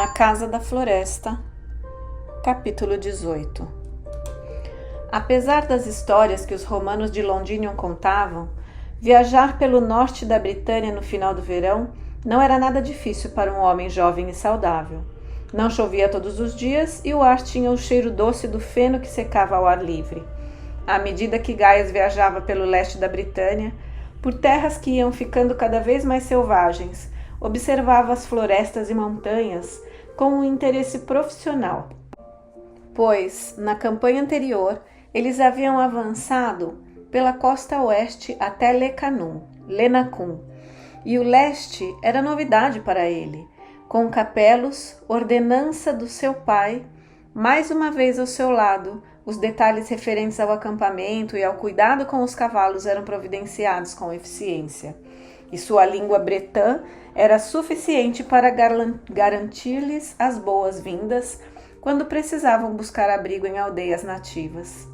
A Casa da Floresta, capítulo 18. Apesar das histórias que os romanos de Londinium contavam, viajar pelo norte da Britânia no final do verão não era nada difícil para um homem jovem e saudável. Não chovia todos os dias e o ar tinha o cheiro doce do feno que secava ao ar livre. À medida que Gaius viajava pelo leste da Britânia, por terras que iam ficando cada vez mais selvagens, observava as florestas e montanhas com um interesse profissional, pois, na campanha anterior, eles haviam avançado pela costa oeste até Lenacum, e o leste era novidade para ele, com Capelos, ordenança do seu pai, mais uma vez ao seu lado. Os detalhes referentes ao acampamento e ao cuidado com os cavalos eram providenciados com eficiência, e sua língua bretã era suficiente para garantir-lhes as boas-vindas quando precisavam buscar abrigo em aldeias nativas.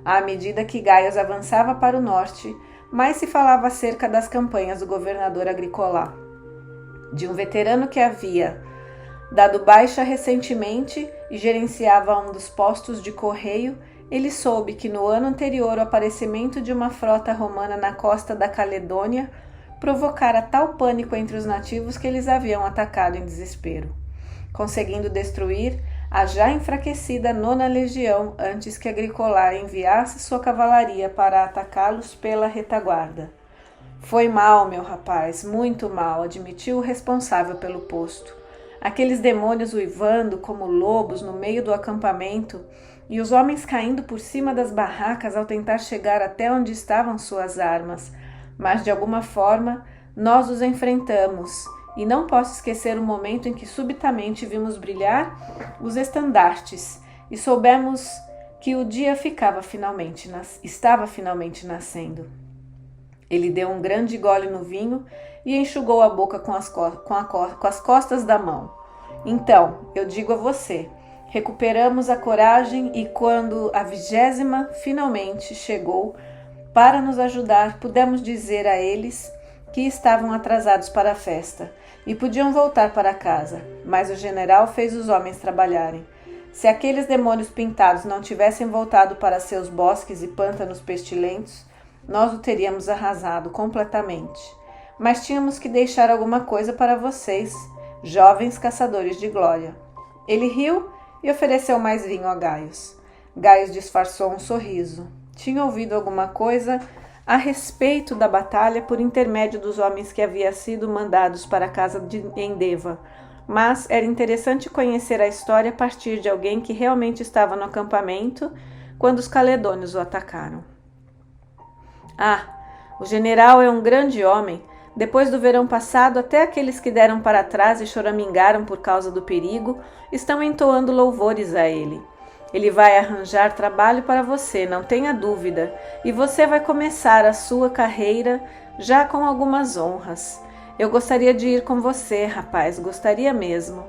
À medida que Gaius avançava para o norte, mais se falava acerca das campanhas do governador Agricola. De um veterano que havia dado baixa recentemente e gerenciava um dos postos de correio, ele soube que no ano anterior o aparecimento de uma frota romana na costa da Caledônia provocara tal pânico entre os nativos que eles haviam atacado em desespero, conseguindo destruir a já enfraquecida 9ª Legião antes que Agricola enviasse sua cavalaria para atacá-los pela retaguarda. Foi mal, meu rapaz, muito mal, admitiu o responsável pelo posto. Aqueles demônios uivando como lobos no meio do acampamento e os homens caindo por cima das barracas ao tentar chegar até onde estavam suas armas. Mas, de alguma forma, nós os enfrentamos, e não posso esquecer o momento em que subitamente vimos brilhar os estandartes e soubemos que o dia estava finalmente nascendo. Ele deu um grande gole no vinho e enxugou a boca com as costas da mão. Então, eu digo a você, recuperamos a coragem e quando a 20ª finalmente chegou para nos ajudar, pudemos dizer a eles que estavam atrasados para a festa e podiam voltar para casa, mas o general fez os homens trabalharem. Se aqueles demônios pintados não tivessem voltado para seus bosques e pântanos pestilentos, nós o teríamos arrasado completamente. Mas tínhamos que deixar alguma coisa para vocês, jovens caçadores de glória. Ele riu e ofereceu mais vinho a Gaius. Gaius disfarçou um sorriso. Tinha ouvido alguma coisa a respeito da batalha por intermédio dos homens que haviam sido mandados para a casa de Endeva, mas era interessante conhecer a história a partir de alguém que realmente estava no acampamento quando os caledônios o atacaram. O general é um grande homem. Depois do verão passado, até aqueles que deram para trás e choramingaram por causa do perigo estão entoando louvores a ele. Ele vai arranjar trabalho para você, não tenha dúvida, e você vai começar a sua carreira já com algumas honras. Eu gostaria de ir com você, rapaz, gostaria mesmo.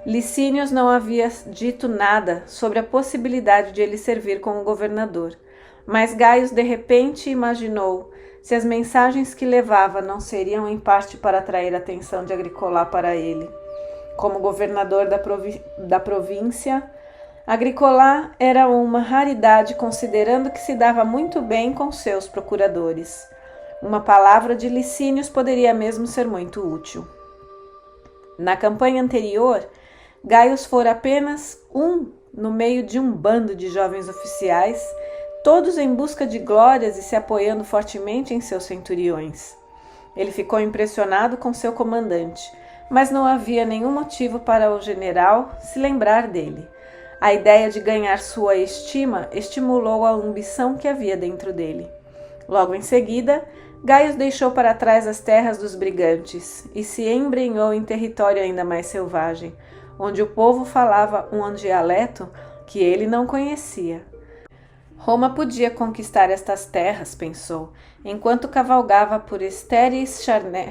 Licínios não havia dito nada sobre a possibilidade de ele servir como governador, mas Gaius de repente imaginou se as mensagens que levava não seriam em parte para atrair a atenção de Agricola para ele. Como governador da província, Agricola era uma raridade considerando que se dava muito bem com seus procuradores. Uma palavra de Licínios poderia mesmo ser muito útil. Na campanha anterior, Gaius fora apenas no meio de um bando de jovens oficiais, todos em busca de glórias e se apoiando fortemente em seus centuriões. Ele ficou impressionado com seu comandante, mas não havia nenhum motivo para o general se lembrar dele. A ideia de ganhar sua estima estimulou a ambição que havia dentro dele. Logo em seguida, Gaius deixou para trás as terras dos brigantes e se embrenhou em território ainda mais selvagem, onde o povo falava um dialeto que ele não conhecia. Roma podia conquistar estas terras, pensou, enquanto cavalgava por estéreis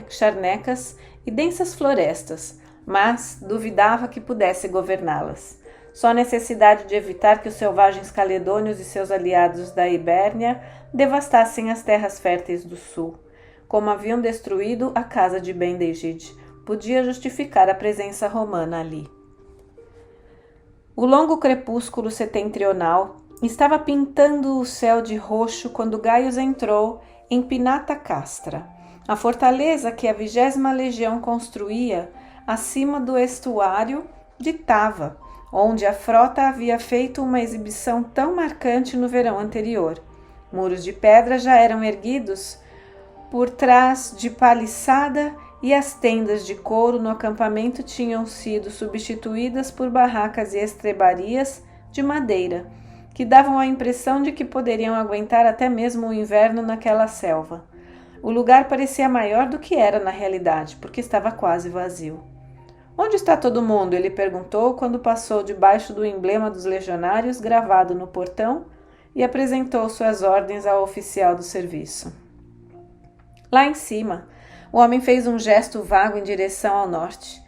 charnecas e densas florestas, mas duvidava que pudesse governá-las. Só a necessidade de evitar que os selvagens caledônios e seus aliados da Ibérnia devastassem as terras férteis do sul. Como haviam destruído a casa de Ben-Degid, podia justificar a presença romana ali. O longo crepúsculo setentrional estava pintando o céu de roxo quando Gaius entrou em Pinata Castra, a fortaleza que a 20ª Legião construía acima do estuário de Tava, onde a frota havia feito uma exibição tão marcante no verão anterior. Muros de pedra já eram erguidos por trás de paliçada e as tendas de couro no acampamento tinham sido substituídas por barracas e estrebarias de madeira, que davam a impressão de que poderiam aguentar até mesmo o inverno naquela selva. O lugar parecia maior do que era na realidade, porque estava quase vazio. "Onde está todo mundo?" ele perguntou quando passou debaixo do emblema dos legionários gravado no portão e apresentou suas ordens ao oficial do serviço. "Lá em cima." O homem fez um gesto vago em direção ao norte.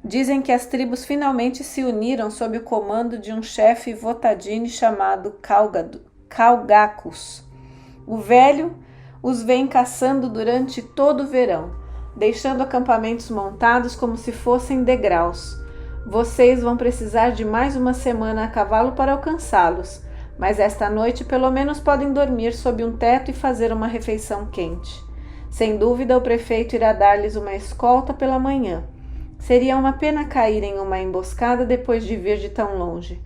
"Dizem que as tribos finalmente se uniram sob o comando de um chefe Votadine chamado Calgacus. O velho os vem caçando durante todo o verão, deixando acampamentos montados como se fossem degraus. Vocês vão precisar de mais uma semana a cavalo para alcançá-los, mas esta noite pelo menos podem dormir sob um teto e fazer uma refeição quente. Sem dúvida, o prefeito irá dar-lhes uma escolta pela manhã. Seria uma pena cair em uma emboscada depois de vir de tão longe."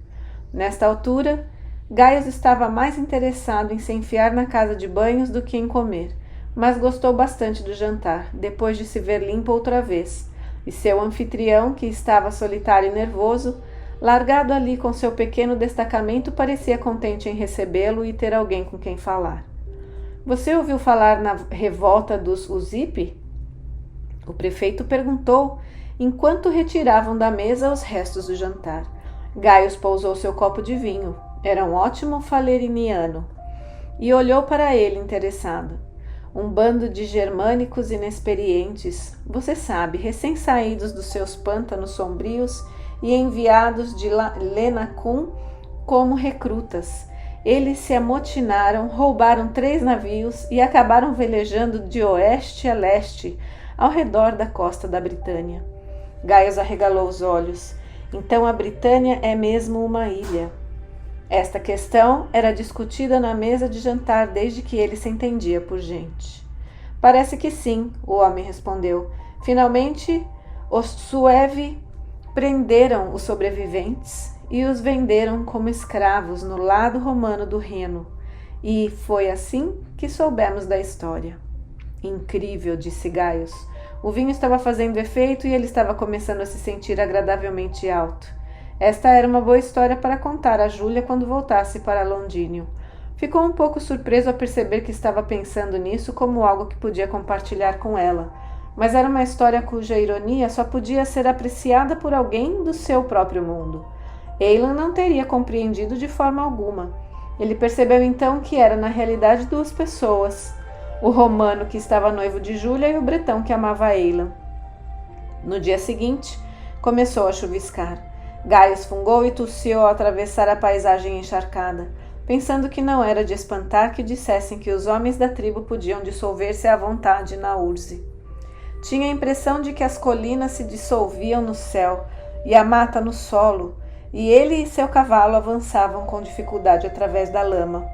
Nesta altura, Gaius estava mais interessado em se enfiar na casa de banhos do que em comer, mas gostou bastante do jantar, depois de se ver limpo outra vez, e seu anfitrião, que estava solitário e nervoso, largado ali com seu pequeno destacamento, parecia contente em recebê-lo e ter alguém com quem falar. "Você ouviu falar na revolta dos Uzipe?" O prefeito perguntou, enquanto retiravam da mesa os restos do jantar. Gaius pousou seu copo de vinho, era um ótimo faleriniano, e olhou para ele interessado. "Um bando de germânicos inexperientes, você sabe, recém-saídos dos seus pântanos sombrios e enviados de Lenacum como recrutas. Eles se amotinaram, roubaram 3 navios e acabaram velejando de oeste a leste, ao redor da costa da Britânia." Gaius arregalou os olhos. Então a Britânia é mesmo uma ilha. Esta questão era discutida na mesa de jantar desde que ele se entendia por gente. "Parece que sim," o homem respondeu. "Finalmente, os Suevi prenderam os sobreviventes e os venderam como escravos no lado romano do Reno, e foi assim que soubemos da história." "Incrível," disse Gaius. O vinho estava fazendo efeito e ele estava começando a se sentir agradavelmente alto. Esta era uma boa história para contar a Júlia quando voltasse para Londínio. Ficou um pouco surpreso ao perceber que estava pensando nisso como algo que podia compartilhar com ela, mas era uma história cuja ironia só podia ser apreciada por alguém do seu próprio mundo. Eilan não teria compreendido de forma alguma. Ele percebeu então que era na realidade 2 pessoas, o romano que estava noivo de Júlia e o bretão que amava Eilan. No dia seguinte, começou a chuviscar. Gaius fungou e tossiu ao atravessar a paisagem encharcada, pensando que não era de espantar que dissessem que os homens da tribo podiam dissolver-se à vontade na Urze. Tinha a impressão de que as colinas se dissolviam no céu e a mata no solo, e ele e seu cavalo avançavam com dificuldade através da lama.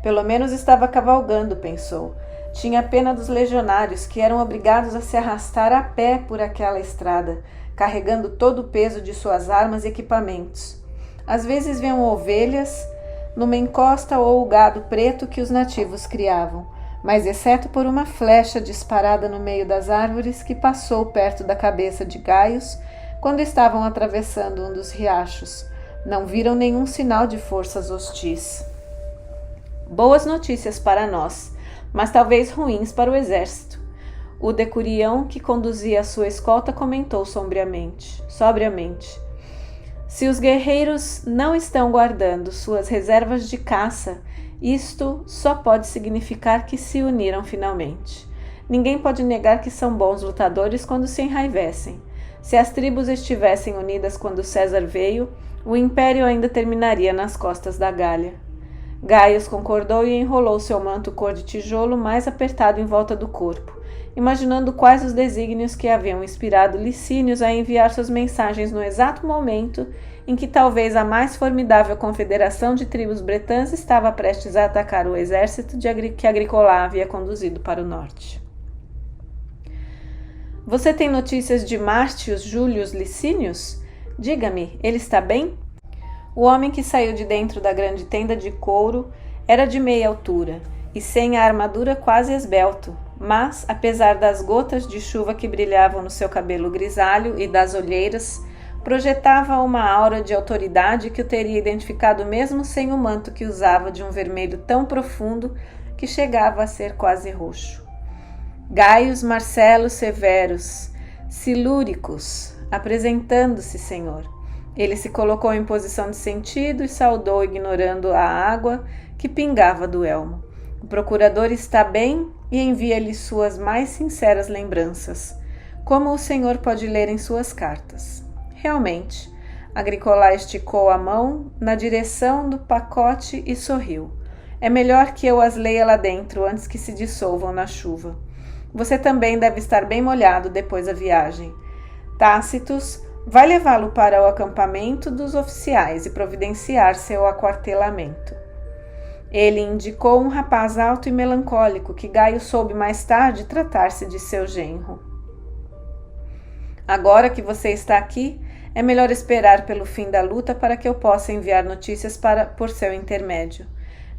Pelo menos estava cavalgando, pensou. Tinha pena dos legionários, que eram obrigados a se arrastar a pé por aquela estrada, carregando todo o peso de suas armas e equipamentos. Às vezes viam ovelhas numa encosta ou o gado preto que os nativos criavam, mas exceto por uma flecha disparada no meio das árvores que passou perto da cabeça de Gaius quando estavam atravessando um dos riachos, não viram nenhum sinal de forças hostis. Boas notícias para nós, mas talvez ruins para o exército. O decurião que conduzia a sua escolta comentou sobriamente. Se os guerreiros não estão guardando suas reservas de caça, isto só pode significar que se uniram finalmente. Ninguém pode negar que são bons lutadores quando se enraivecem. Se as tribos estivessem unidas quando César veio, o império ainda terminaria nas costas da Gália. Gaius concordou e enrolou seu manto cor de tijolo mais apertado em volta do corpo, imaginando quais os desígnios que haviam inspirado Licínios a enviar suas mensagens no exato momento em que talvez a mais formidável confederação de tribos bretãs estava prestes a atacar o exército que Agricolá havia conduzido para o norte. Você tem notícias de Mártius Július Licínios? Diga-me, ele está bem? O homem que saiu de dentro da grande tenda de couro era de meia altura e sem a armadura quase esbelto, mas, apesar das gotas de chuva que brilhavam no seu cabelo grisalho e das olheiras, projetava uma aura de autoridade que o teria identificado mesmo sem o manto que usava de um vermelho tão profundo que chegava a ser quase roxo. Gaius Marcelo Severus Silúricos, apresentando-se, senhor. Ele se colocou em posição de sentido e saudou, ignorando a água que pingava do elmo. O procurador está bem e envia-lhe suas mais sinceras lembranças, como o senhor pode ler em suas cartas. Realmente, Agricolá esticou a mão na direção do pacote e sorriu. É melhor que eu as leia lá dentro antes que se dissolvam na chuva. Você também deve estar bem molhado depois da viagem. Tácitus vai levá-lo para o acampamento dos oficiais e providenciar seu aquartelamento. Ele indicou um rapaz alto e melancólico que Gaio soube mais tarde tratar-se de seu genro. Agora que você está aqui, é melhor esperar pelo fim da luta para que eu possa enviar notícias por seu intermédio.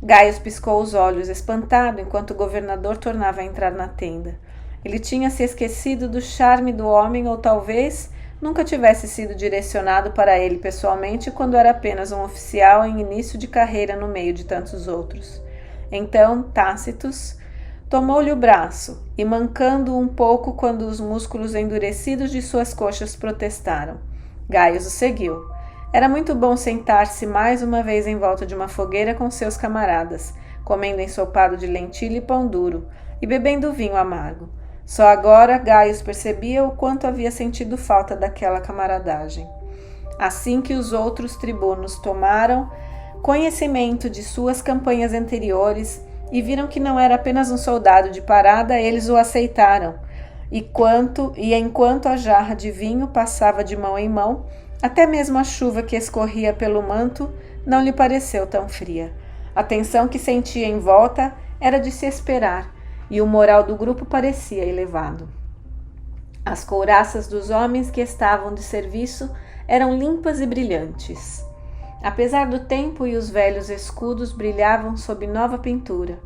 Gaius piscou os olhos, espantado, enquanto o governador tornava a entrar na tenda. Ele tinha se esquecido do charme do homem, ou talvez nunca tivesse sido direcionado para ele pessoalmente quando era apenas um oficial em início de carreira no meio de tantos outros. Então, Tácitus tomou-lhe o braço e, mancando um pouco quando os músculos endurecidos de suas coxas protestaram, Gaius o seguiu. Era muito bom sentar-se mais uma vez em volta de uma fogueira com seus camaradas, comendo ensopado de lentilha e pão duro, e bebendo vinho amargo. Só agora Gaius percebia o quanto havia sentido falta daquela camaradagem. Assim que os outros tribunos tomaram conhecimento de suas campanhas anteriores e viram que não era apenas um soldado de parada, eles o aceitaram. E enquanto a jarra de vinho passava de mão em mão, até mesmo a chuva que escorria pelo manto não lhe pareceu tão fria. A tensão que sentia em volta era de se esperar, e o moral do grupo parecia elevado. As couraças dos homens que estavam de serviço eram limpas e brilhantes. Apesar do tempo e os velhos escudos brilhavam sob nova pintura,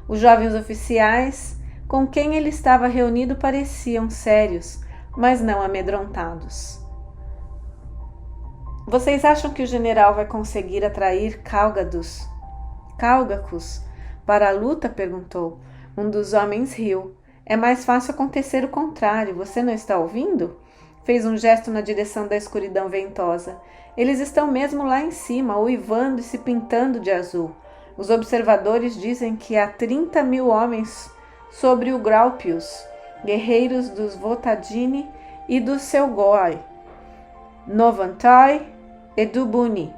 os jovens oficiais com quem ele estava reunido pareciam sérios, mas não amedrontados. Vocês acham que o general vai conseguir atrair Cálgacos para a luta? Perguntou. Um dos homens riu. É mais fácil acontecer o contrário, você não está ouvindo? Fez um gesto na direção da escuridão ventosa. Eles estão mesmo lá em cima, uivando e se pintando de azul. Os observadores dizem que há 30.000 homens sobre o Graupius, guerreiros dos Votadini e do Selgoi, Novantai e do Buni,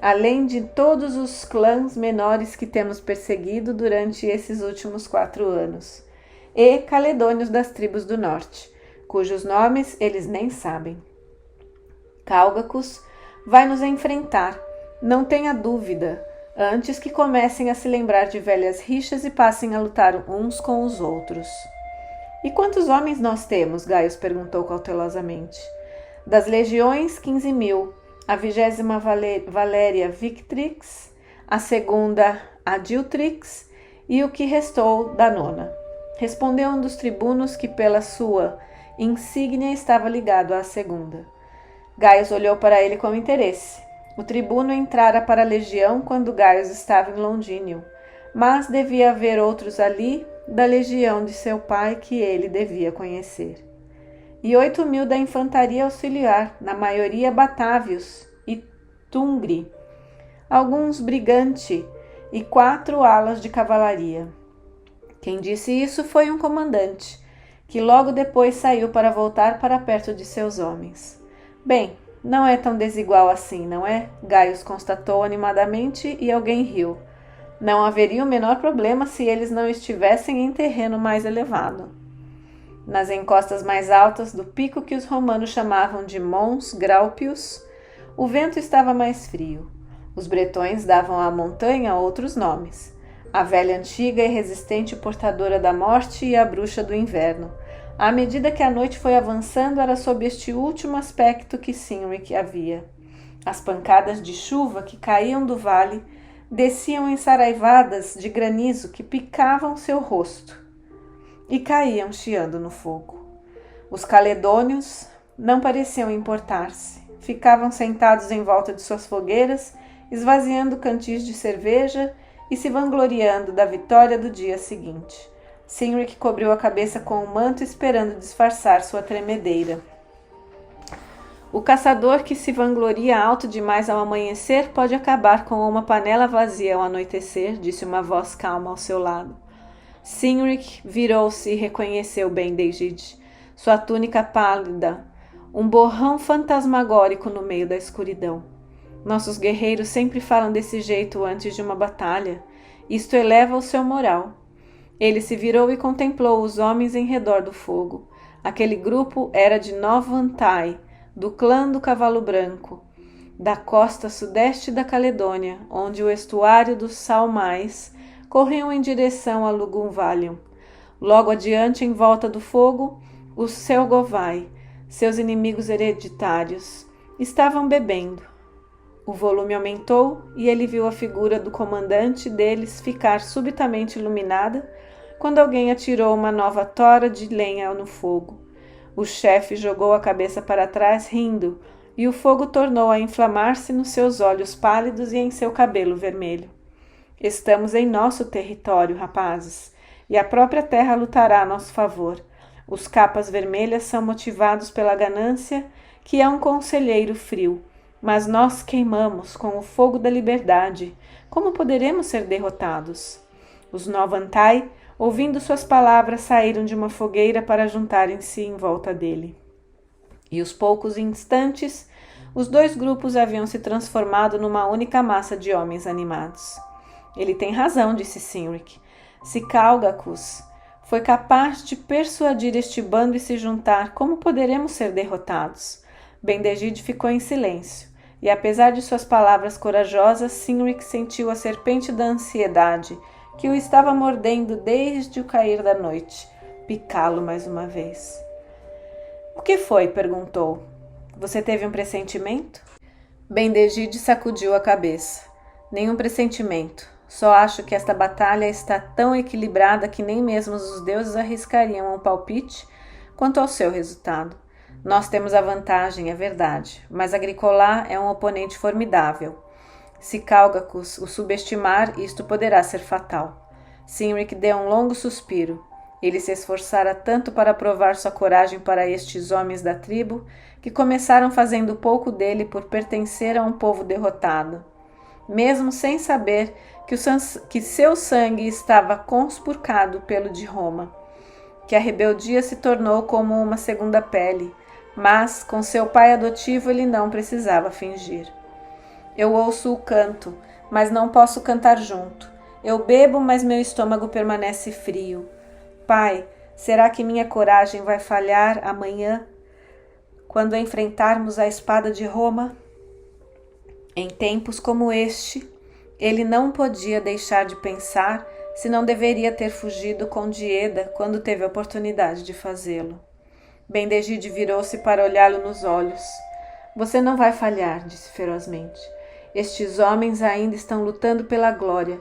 além de todos os clãs menores que temos perseguido durante esses últimos 4 anos, e caledônios das tribos do norte, cujos nomes eles nem sabem. Cálgacos vai nos enfrentar, não tenha dúvida, antes que comecem a se lembrar de velhas rixas e passem a lutar uns com os outros. E quantos homens nós temos? Gaius perguntou cautelosamente. Das legiões, 15.000, a 20ª Valéria Victrix, a 2ª Adiltrix e o que restou da 9ª. Respondeu um dos tribunos que pela sua insígnia estava ligado à 2ª. Gaius olhou para ele com interesse. O tribuno entrara para a legião quando Gaius estava em Londinium, mas devia haver outros ali da legião de seu pai que ele devia conhecer. E 8.000 da infantaria auxiliar, na maioria batávios e tungri, alguns briganti e 4 alas de cavalaria. Quem disse isso foi um comandante, que logo depois saiu para voltar para perto de seus homens. Bem, não é tão desigual assim, não é? Gaius constatou animadamente e alguém riu. Não haveria o menor problema se eles não estivessem em terreno mais elevado. Nas encostas mais altas do pico que os romanos chamavam de Mons Graupius, o vento estava mais frio. Os bretões davam à montanha outros nomes: a velha antiga e resistente portadora da morte e a bruxa do inverno. À medida que a noite foi avançando, era sob este último aspecto que Cynric a via. As pancadas de chuva que caíam do vale desciam ensaraivadas de granizo que picavam seu rosto e caíam chiando no fogo. Os caledônios não pareciam importar-se. Ficavam sentados em volta de suas fogueiras, esvaziando cantis de cerveja e se vangloriando da vitória do dia seguinte. Cynric cobriu a cabeça com o manto, esperando disfarçar sua tremedeira. O caçador que se vangloria alto demais ao amanhecer pode acabar com uma panela vazia ao anoitecer, disse uma voz calma ao seu lado. Cynric virou-se e reconheceu Ben-Degid, sua túnica pálida, um borrão fantasmagórico no meio da escuridão. Nossos guerreiros sempre falam desse jeito antes de uma batalha. Isto eleva o seu moral. Ele se virou e contemplou os homens em redor do fogo. Aquele grupo era de Nova Antai, do clã do Cavalo Branco, da costa sudeste da Caledônia, onde o estuário dos Salmais corriam em direção a Lugunvalium. Logo adiante, em volta do fogo, os Selgovai, seus inimigos hereditários, estavam bebendo. O volume aumentou e ele viu a figura do comandante deles ficar subitamente iluminada quando alguém atirou uma nova tora de lenha no fogo. O chefe jogou a cabeça para trás, rindo, e o fogo tornou a inflamar-se nos seus olhos pálidos e em seu cabelo vermelho. Estamos em nosso território, rapazes, e a própria terra lutará a nosso favor. Os capas vermelhas são motivados pela ganância, que é um conselheiro frio, mas nós queimamos com o fogo da liberdade. Como poderemos ser derrotados? Os Novantai, ouvindo suas palavras, saíram de uma fogueira para juntarem-se em volta dele. E os poucos instantes, os dois grupos haviam se transformado numa única massa de homens animados. Ele tem razão, disse Cynric. Se Calgacus foi capaz de persuadir este bando e se juntar, como poderemos ser derrotados? Ben-Degid ficou em silêncio, e apesar de suas palavras corajosas, Cynric sentiu a serpente da ansiedade, que o estava mordendo desde o cair da noite, picá-lo mais uma vez. O que foi? Perguntou. Você teve um pressentimento? Ben-Degid sacudiu a cabeça. Nenhum pressentimento. Só acho que esta batalha está tão equilibrada que nem mesmo os deuses arriscariam um palpite quanto ao seu resultado. Nós temos a vantagem, é verdade, mas Agricola é um oponente formidável. Se Calgacus o subestimar, isto poderá ser fatal. Cynric deu um longo suspiro. Ele se esforçara tanto para provar sua coragem para estes homens da tribo, que começaram fazendo pouco dele por pertencer a um povo derrotado. Mesmo sem saber que seu sangue estava conspurcado pelo de Roma, que a rebeldia se tornou como uma segunda pele, mas com seu pai adotivo ele não precisava fingir. Eu ouço o canto, mas não posso cantar junto. Eu bebo, mas meu estômago permanece frio. Pai, será que minha coragem vai falhar amanhã, quando enfrentarmos a espada de Roma? Em tempos como este, ele não podia deixar de pensar se não deveria ter fugido com Dieda quando teve a oportunidade de fazê-lo. Ben-Degid virou-se para olhá-lo nos olhos. Você não vai falhar, disse ferozmente. Estes homens ainda estão lutando pela glória.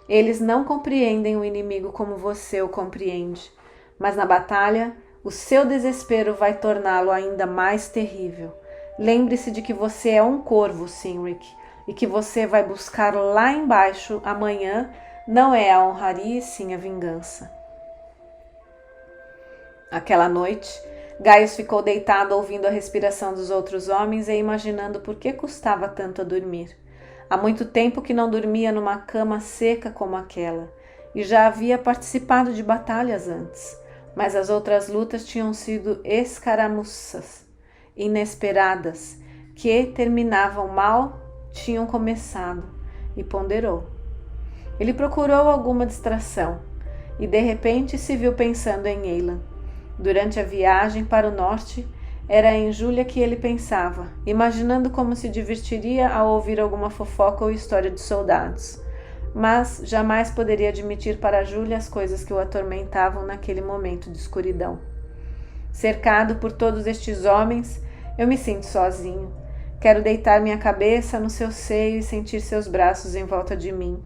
Eles não compreendem o inimigo como você o compreende, mas na batalha, o seu desespero vai torná-lo ainda mais terrível. Lembre-se de que você é um corvo, Cynric, e que você vai buscar lá embaixo amanhã não é a honraria e sim a vingança. Aquela noite, Gaius ficou deitado ouvindo a respiração dos outros homens e imaginando por que custava tanto a dormir. Há muito tempo que não dormia numa cama seca como aquela, e já havia participado de batalhas antes, mas as outras lutas tinham sido escaramuças, inesperadas, que terminavam mal, tinham começado, e ponderou. Ele procurou alguma distração e de repente se viu pensando em Eilan. Durante a viagem para o norte, era em Júlia que ele pensava, imaginando como se divertiria ao ouvir alguma fofoca ou história de soldados. Mas jamais poderia admitir para Júlia as coisas que o atormentavam naquele momento de escuridão. Cercado por todos estes homens, eu me sinto sozinho. Quero deitar minha cabeça no seu seio e sentir seus braços em volta de mim.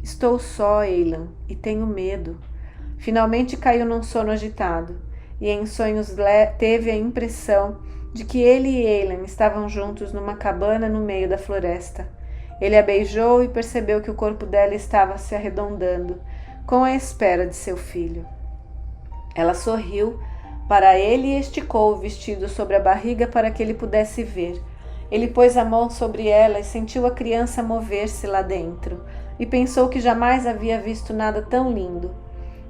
Estou só, Eilan, e tenho medo. Finalmente caiu num sono agitado. E em sonhos teve a impressão de que ele e Eilan estavam juntos numa cabana no meio da floresta. Ele a beijou e percebeu que o corpo dela estava se arredondando, com a espera de seu filho. Ela sorriu para ele e esticou o vestido sobre a barriga para que ele pudesse ver. Ele pôs a mão sobre ela e sentiu a criança mover-se lá dentro, e pensou que jamais havia visto nada tão lindo.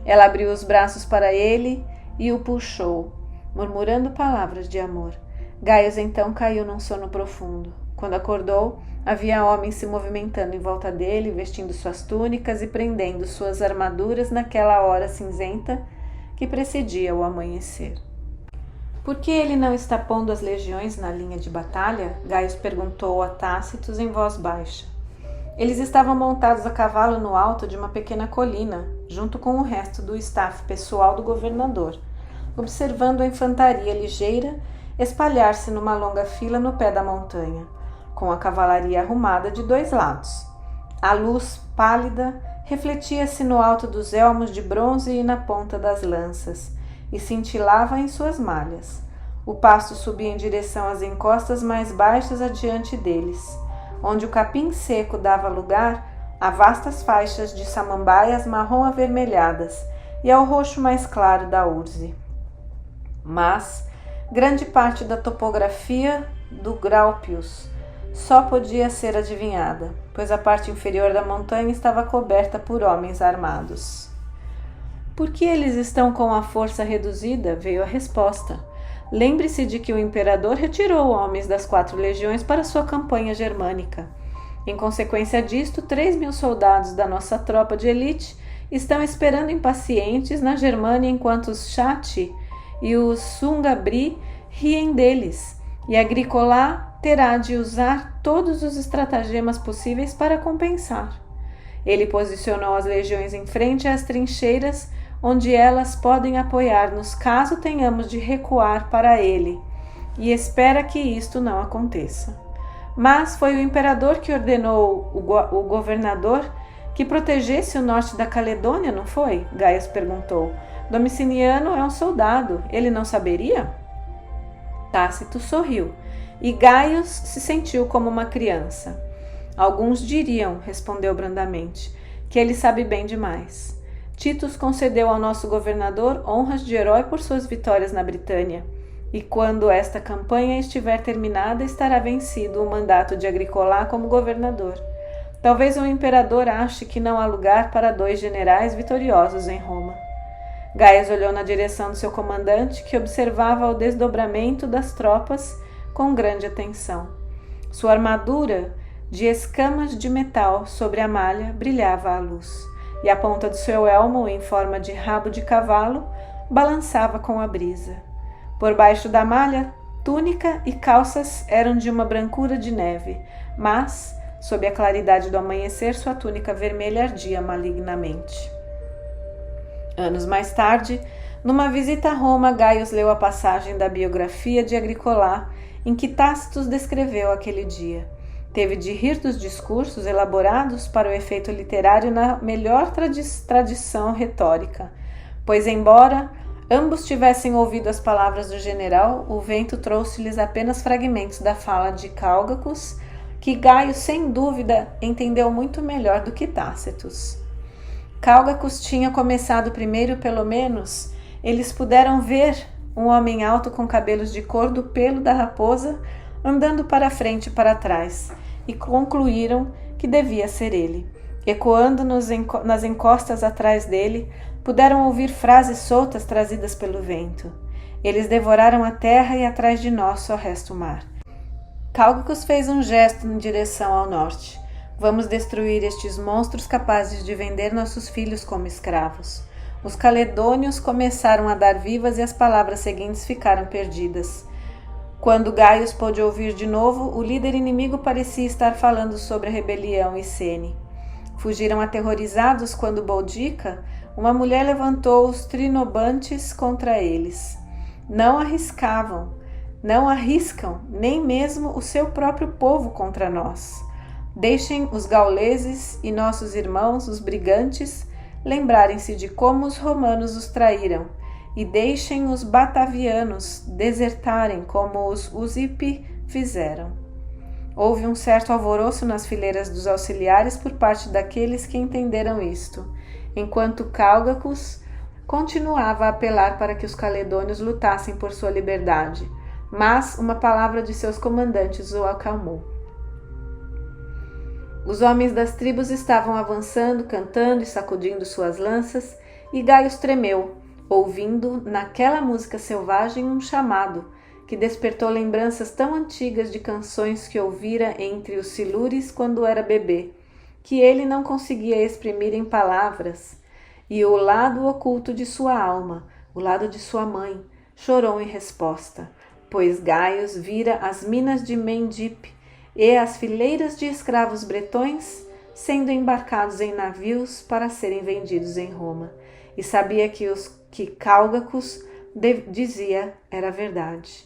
Ela abriu os braços para ele e o puxou, murmurando palavras de amor. Gaius então caiu num sono profundo. Quando acordou, havia homens se movimentando em volta dele, vestindo suas túnicas e prendendo suas armaduras naquela hora cinzenta que precedia o amanhecer. Por que ele não está pondo as legiões na linha de batalha? Gaius perguntou a Tácitos em voz baixa. Eles estavam montados a cavalo no alto de uma pequena colina, junto com o resto do staff pessoal do governador, observando a infantaria ligeira espalhar-se numa longa fila no pé da montanha, com a cavalaria arrumada de dois lados. A luz pálida refletia-se no alto dos elmos de bronze e na ponta das lanças, e cintilava em suas malhas. O pasto subia em direção às encostas mais baixas adiante deles, onde o capim seco dava lugar a vastas faixas de samambaias marrom avermelhadas e ao roxo mais claro da urze. Mas grande parte da topografia do Graupius só podia ser adivinhada, pois a parte inferior da montanha estava coberta por homens armados. Por que eles estão com a força reduzida? Veio a resposta. Lembre-se de que o imperador retirou homens das 4 legiões para sua campanha germânica. Em consequência disto, 3.000 soldados da nossa tropa de elite estão esperando impacientes na Germânia enquanto os Chatti e os Sungabri riem deles, e Agricola terá de usar todos os estratagemas possíveis para compensar. Ele posicionou as legiões em frente às trincheiras, onde elas podem apoiar-nos caso tenhamos de recuar para ele, e espera que isto não aconteça. Mas foi o imperador que ordenou o governador que protegesse o norte da Caledônia, não foi? Gaius perguntou. Domiciano é um soldado, ele não saberia? Tácito sorriu, e Gaius se sentiu como uma criança. Alguns diriam, respondeu brandamente, que ele sabe bem demais. Titus concedeu ao nosso governador honras de herói por suas vitórias na Britânia, e quando esta campanha estiver terminada, estará vencido o mandato de Agricola como governador. Talvez o imperador ache que não há lugar para 2 generais vitoriosos em Roma. Gaius olhou na direção do seu comandante, que observava o desdobramento das tropas com grande atenção. Sua armadura, de escamas de metal sobre a malha, brilhava à luz, e a ponta do seu elmo, em forma de rabo de cavalo, balançava com a brisa. Por baixo da malha, túnica e calças eram de uma brancura de neve, mas, sob a claridade do amanhecer, sua túnica vermelha ardia malignamente. Anos mais tarde, numa visita a Roma, Gaius leu a passagem da biografia de Agricola, em que Tácito descreveu aquele dia. Teve de rir dos discursos elaborados para o efeito literário na melhor tradição retórica, pois, embora ambos tivessem ouvido as palavras do general, o vento trouxe-lhes apenas fragmentos da fala de Cáucagos, que Gaius, sem dúvida, entendeu muito melhor do que Tácitos. Cáucagos tinha começado primeiro, pelo menos, eles puderam ver um homem alto com cabelos de cor do pelo da raposa andando para frente e para trás, e concluíram que devia ser ele. Ecoando nas encostas atrás dele, puderam ouvir frases soltas trazidas pelo vento. Eles devoraram a terra e atrás de nós só resta o mar. Cáucagos fez um gesto em direção ao norte. Vamos destruir estes monstros capazes de vender nossos filhos como escravos. Os caledônios começaram a dar vivas e as palavras seguintes ficaram perdidas. Quando Gaius pôde ouvir de novo, o líder inimigo parecia estar falando sobre a rebelião e Sene. Fugiram aterrorizados quando Boudica, uma mulher, levantou os trinobantes contra eles. Não arriscam nem mesmo o seu próprio povo contra nós. Deixem os gauleses e nossos irmãos, os brigantes, lembrarem-se de como os romanos os traíram, e deixem os batavianos desertarem como os Usipi fizeram. Houve um certo alvoroço nas fileiras dos auxiliares por parte daqueles que entenderam isto, enquanto Cálgacus continuava a apelar para que os caledônios lutassem por sua liberdade, mas uma palavra de seus comandantes o acalmou. Os homens das tribos estavam avançando, cantando e sacudindo suas lanças, e Gaius tremeu, ouvindo naquela música selvagem um chamado que despertou lembranças tão antigas de canções que ouvira entre os silures quando era bebê, que ele não conseguia exprimir em palavras, e o lado oculto de sua alma, o lado de sua mãe, chorou em resposta, pois Gaius vira as minas de Mendip e as fileiras de escravos bretões sendo embarcados em navios para serem vendidos em Roma, e sabia que o que Cálgacus dizia era verdade.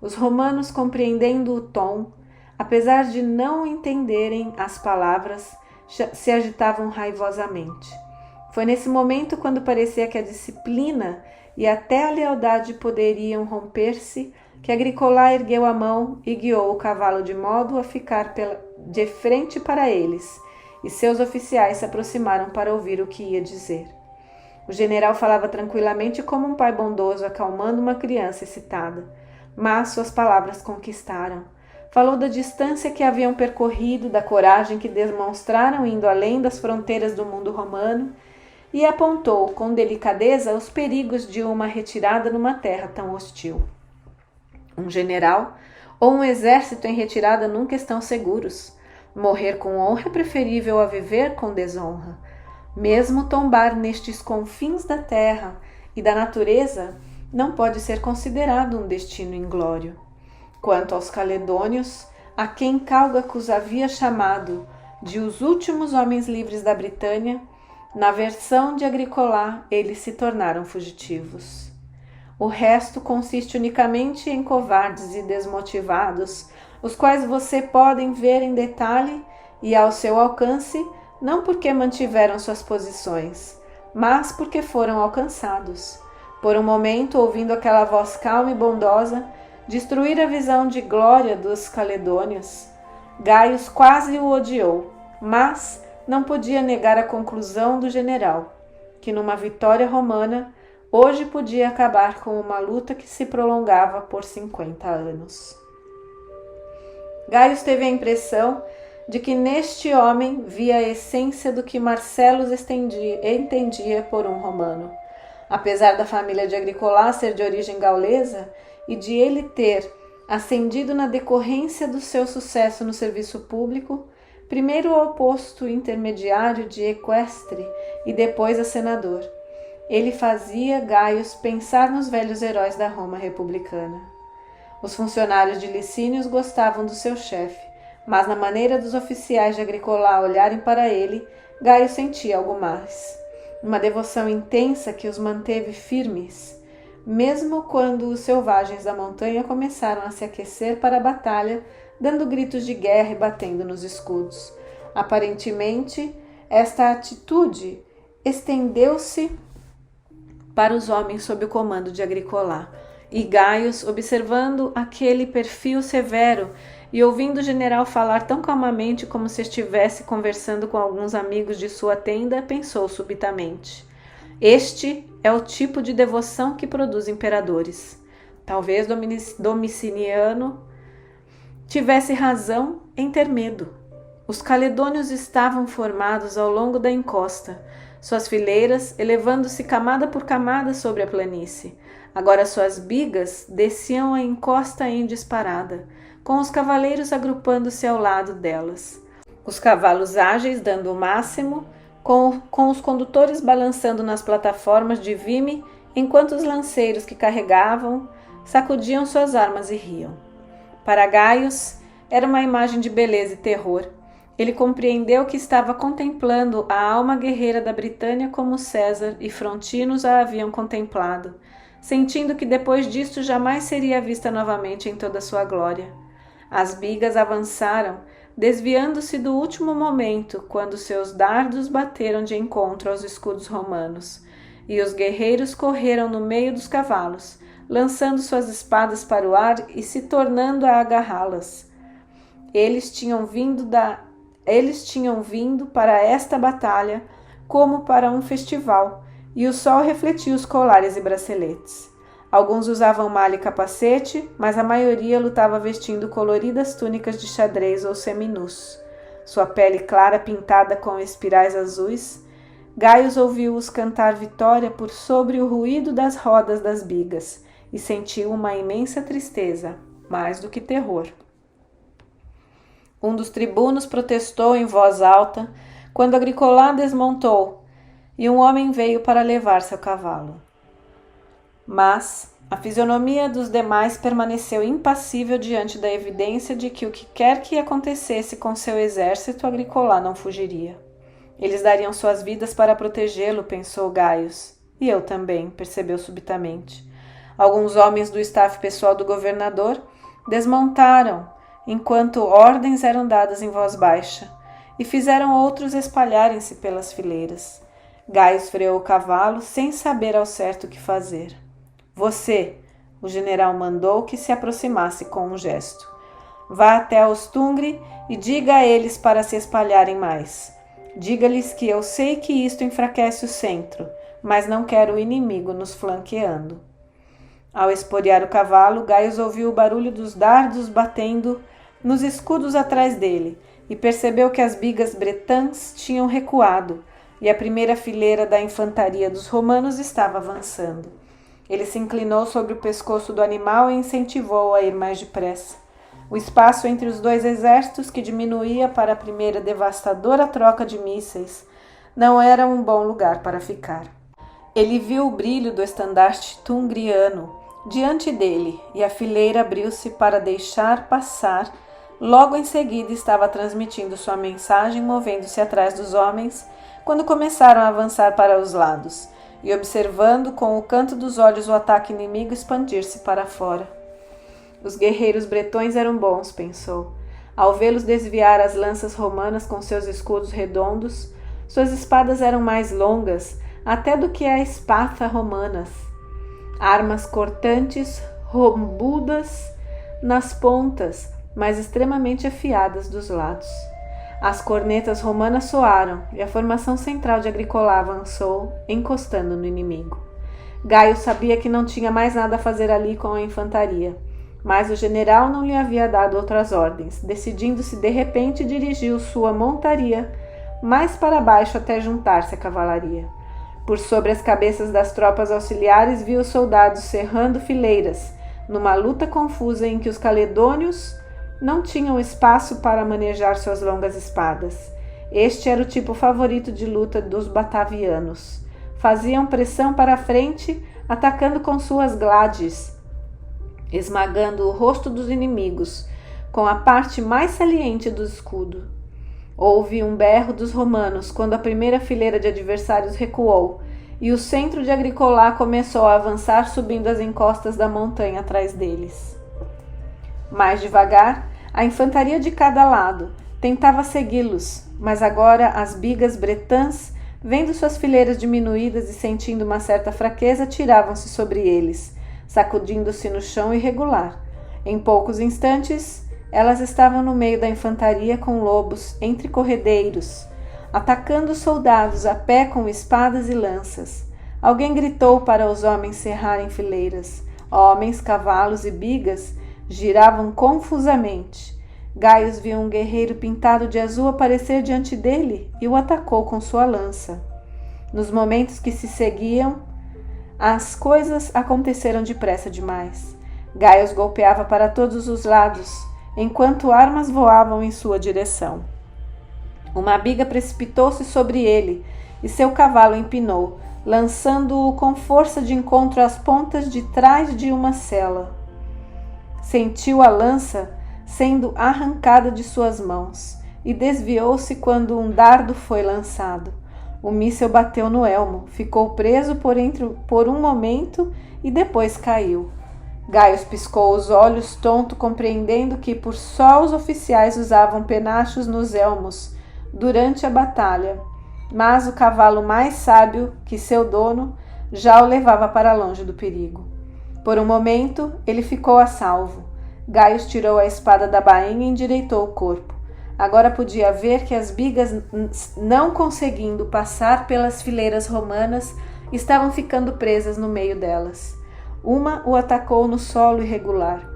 Os romanos, compreendendo o tom, apesar de não entenderem as palavras, se agitavam raivosamente. Foi nesse momento, quando parecia que a disciplina e até a lealdade poderiam romper-se, que Agricola ergueu a mão e guiou o cavalo de modo a ficar de frente para eles, e seus oficiais se aproximaram para ouvir o que ia dizer. O general falava tranquilamente como um pai bondoso acalmando uma criança excitada, mas suas palavras conquistaram. Falou da distância que haviam percorrido, da coragem que demonstraram indo além das fronteiras do mundo romano, e apontou com delicadeza os perigos de uma retirada numa terra tão hostil. Um general ou um exército em retirada nunca estão seguros. Morrer com honra é preferível a viver com desonra. Mesmo tombar nestes confins da terra e da natureza não pode ser considerado um destino inglório. Quanto aos caledônios, a quem Cálgacus havia chamado de os últimos homens livres da Britânia, na versão de Agricola eles se tornaram fugitivos. O resto consiste unicamente em covardes e desmotivados, os quais você podem ver em detalhe e ao seu alcance, não porque mantiveram suas posições, mas porque foram alcançados. Por um momento, ouvindo aquela voz calma e bondosa, destruir a visão de glória dos caledônios, Gaius quase o odiou, mas não podia negar a conclusão do general, que numa vitória romana, hoje podia acabar com uma luta que se prolongava por 50 anos. Gaius teve a impressão de que neste homem via a essência do que Marcellus entendia por um romano. Apesar da família de Agricola ser de origem gaulesa e de ele ter ascendido na decorrência do seu sucesso no serviço público, primeiro ao posto intermediário de equestre e depois a senador, ele fazia Gaius pensar nos velhos heróis da Roma republicana. Os funcionários de Licínios gostavam do seu chefe, mas na maneira dos oficiais de Agricola olharem para ele, Gaius sentia algo mais. Uma devoção intensa que os manteve firmes, mesmo quando os selvagens da montanha começaram a se aquecer para a batalha, dando gritos de guerra e batendo nos escudos. Aparentemente, esta atitude estendeu-se para os homens sob o comando de Agricola, e Gaius, observando aquele perfil severo e ouvindo o general falar tão calmamente como se estivesse conversando com alguns amigos de sua tenda, pensou subitamente: este é o tipo de devoção que produz imperadores. Talvez Domiciano tivesse razão em ter medo. Os caledônios estavam formados ao longo da encosta, suas fileiras elevando-se camada por camada sobre a planície. Agora suas bigas desciam a encosta em disparada, com os cavaleiros agrupando-se ao lado delas. Os cavalos ágeis dando o máximo, com os condutores balançando nas plataformas de vime, enquanto os lanceiros que carregavam sacudiam suas armas e riam. Para Gaius, era uma imagem de beleza e terror. Ele compreendeu que estava contemplando a alma guerreira da Britânia como César e Frontinus a haviam contemplado, sentindo que depois disto jamais seria vista novamente em toda sua glória. As bigas avançaram, desviando-se do último momento, quando seus dardos bateram de encontro aos escudos romanos, e os guerreiros correram no meio dos cavalos, lançando suas espadas para o ar e se tornando a agarrá-las. Eles tinham vindo para esta batalha como para um festival, e o sol refletia os colares e braceletes. Alguns usavam malha e capacete, mas a maioria lutava vestindo coloridas túnicas de xadrez ou seminus. Sua pele clara pintada com espirais azuis, Gaius ouviu-os cantar vitória por sobre o ruído das rodas das bigas e sentiu uma imensa tristeza, mais do que terror. Um dos tribunos protestou em voz alta quando Agricolá desmontou e um homem veio para levar seu cavalo. Mas a fisionomia dos demais permaneceu impassível diante da evidência de que o que quer que acontecesse com seu exército, Agricolá não fugiria. Eles dariam suas vidas para protegê-lo, pensou Gaius. E eu também, percebeu subitamente. Alguns homens do staff pessoal do governador desmontaram, enquanto ordens eram dadas em voz baixa, e fizeram outros espalharem-se pelas fileiras. Gaius freou o cavalo sem saber ao certo o que fazer. Você, o general mandou que se aproximasse com um gesto. Vá até os Tungri e diga a eles para se espalharem mais. Diga-lhes que eu sei que isto enfraquece o centro, mas não quero o inimigo nos flanqueando. Ao esporear o cavalo, Gaius ouviu o barulho dos dardos batendo nos escudos atrás dele e percebeu que as bigas bretãs tinham recuado e a primeira fileira da infantaria dos romanos estava avançando. Ele se inclinou sobre o pescoço do animal e incentivou-o a ir mais depressa. O espaço entre os dois exércitos, que diminuía para a primeira devastadora troca de mísseis, não era um bom lugar para ficar. Ele viu o brilho do estandarte tungriano diante dele e a fileira abriu-se para deixar passar. Logo em seguida estava transmitindo sua mensagem, movendo-se atrás dos homens, quando começaram a avançar para os lados e observando com o canto dos olhos o ataque inimigo expandir-se para fora. Os guerreiros bretões eram bons, pensou. Ao vê-los desviar as lanças romanas com seus escudos redondos, suas espadas eram mais longas até do que a espata romanas. Armas cortantes, rombudas nas pontas, mas extremamente afiadas dos lados. As cornetas romanas soaram e a formação central de Agricolá avançou, encostando no inimigo. Gaio sabia que não tinha mais nada a fazer ali com a infantaria, mas o general não lhe havia dado outras ordens. Decidindo-se de repente, dirigiu sua montaria mais para baixo até juntar-se à cavalaria. Por sobre as cabeças das tropas auxiliares viu os soldados cerrando fileiras, numa luta confusa em que os caledônios não tinham espaço para manejar suas longas espadas. Este era o tipo favorito de luta dos batavianos. Faziam pressão para a frente, atacando com suas glades, esmagando o rosto dos inimigos, com a parte mais saliente do escudo. Houve um berro dos romanos quando a primeira fileira de adversários recuou, e o centro de Agricolá começou a avançar subindo as encostas da montanha atrás deles. Mais devagar, a infantaria de cada lado tentava segui-los, mas agora as bigas bretãs, vendo suas fileiras diminuídas e sentindo uma certa fraqueza, tiravam-se sobre eles, sacudindo-se no chão irregular. Em poucos instantes, elas estavam no meio da infantaria com lobos entre corredeiros, atacando os soldados a pé com espadas e lanças. Alguém gritou para os homens cerrarem fileiras. Homens, cavalos e bigas giravam confusamente. Gaius viu um guerreiro pintado de azul aparecer diante dele e o atacou com sua lança. Nos momentos que se seguiam, as coisas aconteceram depressa demais. Gaius golpeava para todos os lados, enquanto armas voavam em sua direção. Uma biga precipitou-se sobre ele e seu cavalo empinou, lançando-o com força de encontro às pontas de trás de uma sela. Sentiu a lança sendo arrancada de suas mãos e desviou-se quando um dardo foi lançado. O míssil bateu no elmo, ficou preso por um momento e depois caiu. Gaius piscou os olhos, tonto, compreendendo que por só os oficiais usavam penachos nos elmos durante a batalha, mas o cavalo mais sábio que seu dono já o levava para longe do perigo. Por um momento, ele ficou a salvo. Gaius tirou a espada da bainha e endireitou o corpo. Agora podia ver que as bigas, não conseguindo passar pelas fileiras romanas, estavam ficando presas no meio delas. Uma o atacou no solo irregular.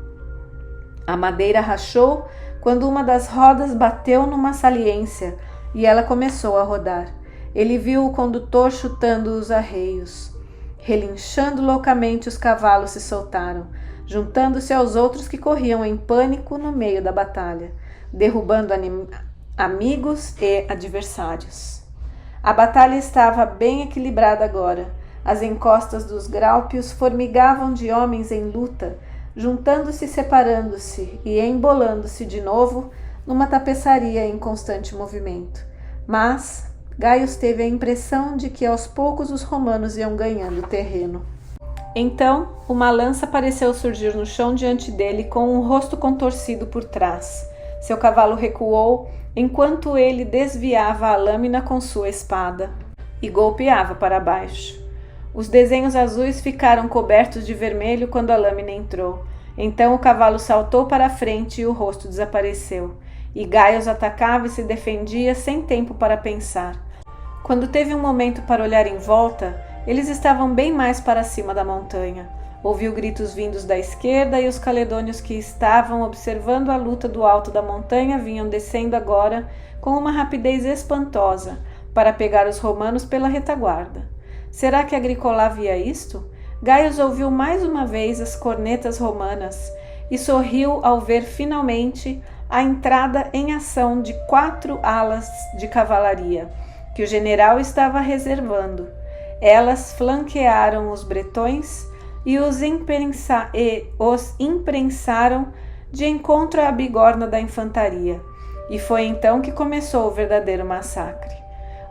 A madeira rachou quando uma das rodas bateu numa saliência e ela começou a rodar. Ele viu o condutor chutando os arreios. Relinchando loucamente, os cavalos se soltaram, juntando-se aos outros que corriam em pânico no meio da batalha, derrubando amigos e adversários. A batalha estava bem equilibrada agora. As encostas dos gráupios formigavam de homens em luta, juntando-se, separando-se e embolando-se de novo numa tapeçaria em constante movimento. Mas Gaius teve a impressão de que aos poucos os romanos iam ganhando terreno. Então, uma lança pareceu surgir no chão diante dele com um rosto contorcido por trás. Seu cavalo recuou enquanto ele desviava a lâmina com sua espada e golpeava para baixo. Os desenhos azuis ficaram cobertos de vermelho quando a lâmina entrou. Então o cavalo saltou para a frente e o rosto desapareceu. E Gaius atacava e se defendia sem tempo para pensar. Quando teve um momento para olhar em volta, eles estavam bem mais para cima da montanha. Ouviu gritos vindos da esquerda e os caledônios que estavam observando a luta do alto da montanha vinham descendo agora com uma rapidez espantosa para pegar os romanos pela retaguarda. Será que Agricola via isto? Gaius ouviu mais uma vez as cornetas romanas e sorriu ao ver finalmente a entrada em ação de 4 alas de cavalaria, que o general estava reservando. Elas flanquearam os bretões e os imprensaram de encontro à bigorna da infantaria. E foi então que começou o verdadeiro massacre.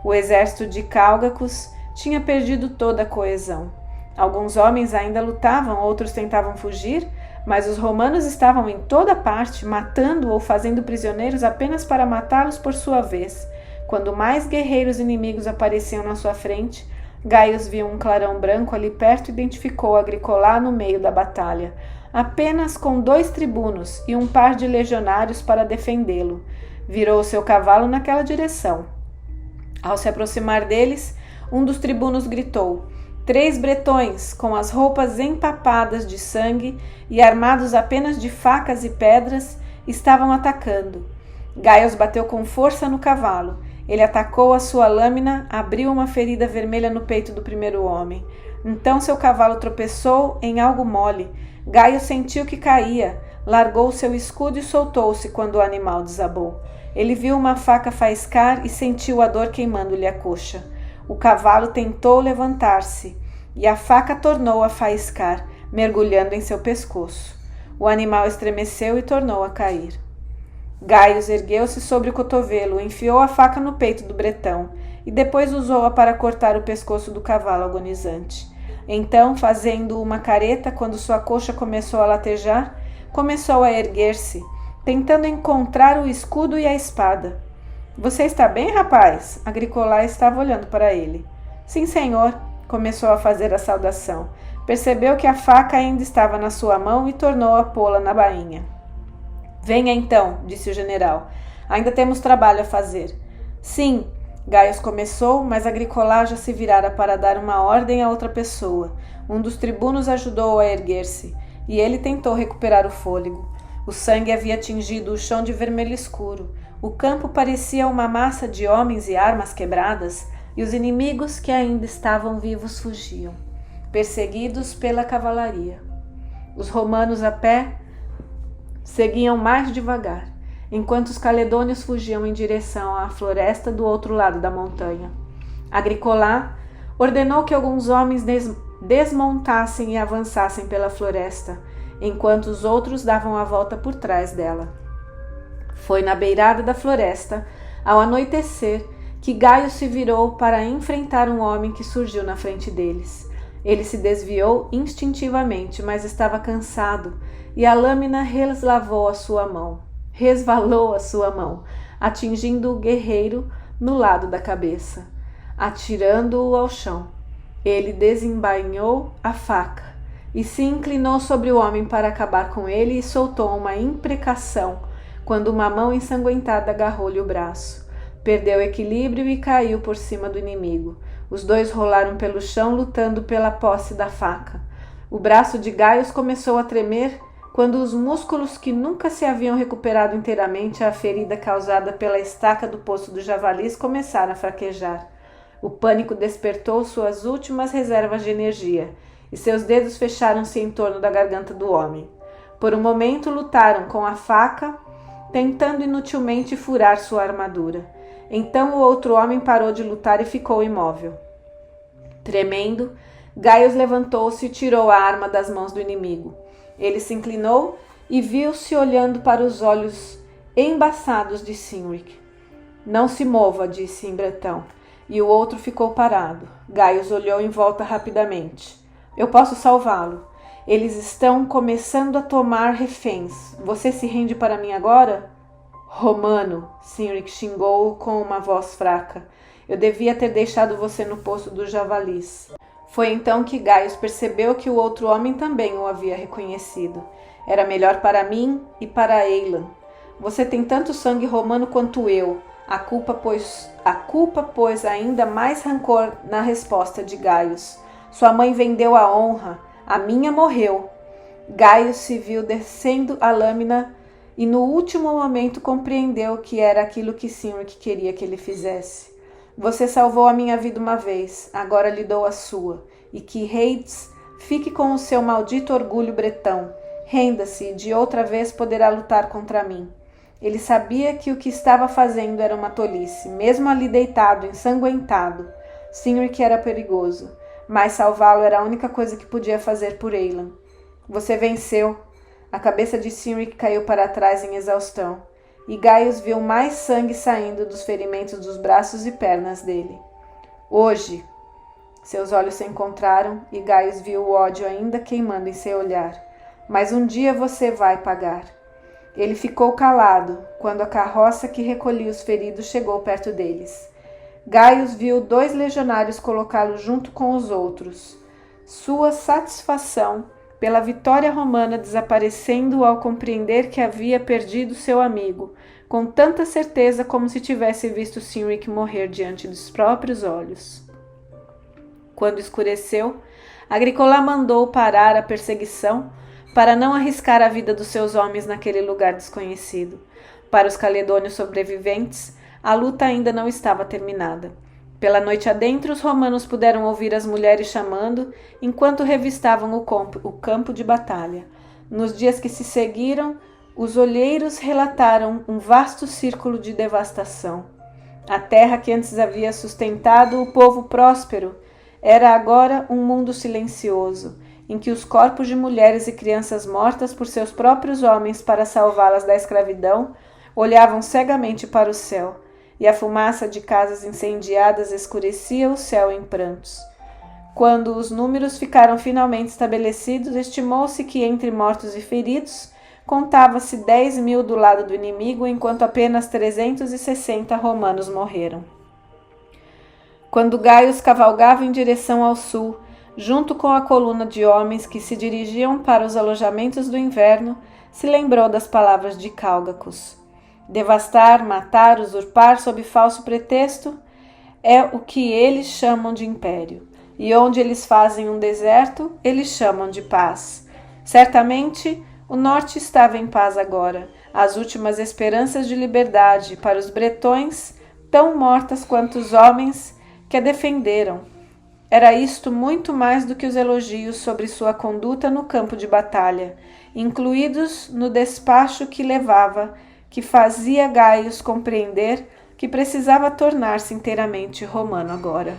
O exército de Cálgacos tinha perdido toda a coesão. Alguns homens ainda lutavam, outros tentavam fugir, mas os romanos estavam em toda parte, matando ou fazendo prisioneiros apenas para matá-los por sua vez. Quando mais guerreiros inimigos apareciam na sua frente, Gaius viu um clarão branco ali perto e identificou Agricola no meio da batalha, apenas com 2 tribunos e um par de legionários para defendê-lo. Virou seu cavalo naquela direção. Ao se aproximar deles, um dos tribunos gritou: 3 bretões, com as roupas empapadas de sangue e armados apenas de facas e pedras, estavam atacando. Gaius bateu com força no cavalo. Ele atacou a sua lâmina, abriu uma ferida vermelha no peito do primeiro homem. Então seu cavalo tropeçou em algo mole. Gaius sentiu que caía, largou seu escudo e soltou-se quando o animal desabou. Ele viu uma faca faiscar e sentiu a dor queimando-lhe a coxa. O cavalo tentou levantar-se e a faca tornou a faiscar, mergulhando em seu pescoço. O animal estremeceu e tornou a cair. Gaius ergueu-se sobre o cotovelo, enfiou a faca no peito do bretão e depois usou-a para cortar o pescoço do cavalo agonizante. Então, fazendo uma careta quando sua coxa começou a latejar, começou a erguer-se, tentando encontrar o escudo e a espada. Você está bem, rapaz? Agricola estava olhando para ele. Sim, senhor. Começou a fazer a saudação. Percebeu que a faca ainda estava na sua mão e tornou a pô-la na bainha. Venha então, disse o general. Ainda temos trabalho a fazer. Sim, Gaius começou, mas Agricola já se virara para dar uma ordem a outra pessoa. Um dos tribunos ajudou-o a erguer-se, e ele tentou recuperar o fôlego. O sangue havia tingido o chão de vermelho escuro. O campo parecia uma massa de homens e armas quebradas, e os inimigos que ainda estavam vivos fugiam, perseguidos pela cavalaria. Os romanos a pé seguiam mais devagar. enquanto os caledônios fugiam em direção à floresta do outro lado da montanha. Agricolá ordenou que alguns homens desmontassem e avançassem pela floresta, enquanto os outros davam a volta por trás dela. Foi na beirada da floresta, ao anoitecer, que Gaio se virou para enfrentar um homem que surgiu na frente deles. Ele se desviou instintivamente, mas estava cansado, e a lâmina resvalou a sua mão, atingindo o guerreiro no lado da cabeça, atirando-o ao chão. Ele desembainhou a faca e se inclinou sobre o homem para acabar com ele e soltou uma imprecação quando uma mão ensanguentada agarrou-lhe o braço. Perdeu o equilíbrio e caiu por cima do inimigo. Os dois rolaram pelo chão, lutando pela posse da faca. O braço de Gaio começou a tremer quando os músculos que nunca se haviam recuperado inteiramente à ferida causada pela estaca do poço dos javalis começaram a fraquejar. O pânico despertou suas últimas reservas de energia, e seus dedos fecharam-se em torno da garganta do homem. Por um momento lutaram com a faca, tentando inutilmente furar sua armadura. Então o outro homem parou de lutar e ficou imóvel. Tremendo, Gaio levantou-se e tirou a arma das mãos do inimigo. Ele se inclinou e viu-se olhando para os olhos embaçados de Cynric. Não se mova, disse em bretão, e o outro ficou parado. Gaio olhou em volta rapidamente. Eu posso salvá-lo. Eles estão começando a tomar reféns. Você se rende para mim agora? Romano, Cynric xingou-o com uma voz fraca. Eu devia ter deixado você no poço dos javalis. Foi então que Gaio percebeu que o outro homem também o havia reconhecido. Era melhor para mim e para Eilan. Você tem tanto sangue romano quanto eu. A culpa pôs ainda mais rancor na resposta de Gaio. Sua mãe vendeu a honra. A minha morreu. Gaio se viu descendo a lâmina e no último momento compreendeu que era aquilo que Cynric queria que ele fizesse. Você salvou a minha vida uma vez, agora lhe dou a sua. E que Heids fique com o seu maldito orgulho bretão. Renda-se e de outra vez poderá lutar contra mim. Ele sabia que o que estava fazendo era uma tolice, mesmo ali deitado, ensanguentado. Cynric era perigoso, mas salvá-lo era a única coisa que podia fazer por Eilan. Você venceu. A cabeça de Cynric caiu para trás em exaustão, e Gaio viu mais sangue saindo dos ferimentos dos braços e pernas dele. Hoje, seus olhos se encontraram e Gaio viu o ódio ainda queimando em seu olhar. Mas um dia você vai pagar. Ele ficou calado quando a carroça que recolhia os feridos chegou perto deles. Gaio viu 2 legionários colocá-lo junto com os outros. Sua satisfação pela vitória romana desaparecendo ao compreender que havia perdido seu amigo, com tanta certeza como se tivesse visto Cynric morrer diante dos próprios olhos. Quando escureceu, Agricolá mandou parar a perseguição para não arriscar a vida dos seus homens naquele lugar desconhecido. Para os caledônios sobreviventes, a luta ainda não estava terminada. Pela noite adentro, os romanos puderam ouvir as mulheres chamando enquanto revistavam o campo de batalha. Nos dias que se seguiram, os olheiros relataram um vasto círculo de devastação. A terra que antes havia sustentado o povo próspero era agora um mundo silencioso, em que os corpos de mulheres e crianças mortas por seus próprios homens para salvá-las da escravidão olhavam cegamente para o céu, e a fumaça de casas incendiadas escurecia o céu em prantos. Quando os números ficaram finalmente estabelecidos, estimou-se que entre mortos e feridos contava-se 10.000 do lado do inimigo, enquanto apenas 360 romanos morreram. Quando Gaio cavalgava em direção ao sul, junto com a coluna de homens que se dirigiam para os alojamentos do inverno, se lembrou das palavras de Cálgacos. Devastar, matar, usurpar sob falso pretexto é o que eles chamam de império. E onde eles fazem um deserto, eles chamam de paz. Certamente, o norte estava em paz agora, as últimas esperanças de liberdade para os bretões, tão mortas quanto os homens que a defenderam. Era isto muito mais do que os elogios sobre sua conduta no campo de batalha, incluídos no despacho que que fazia Gaius compreender que precisava tornar-se inteiramente romano agora.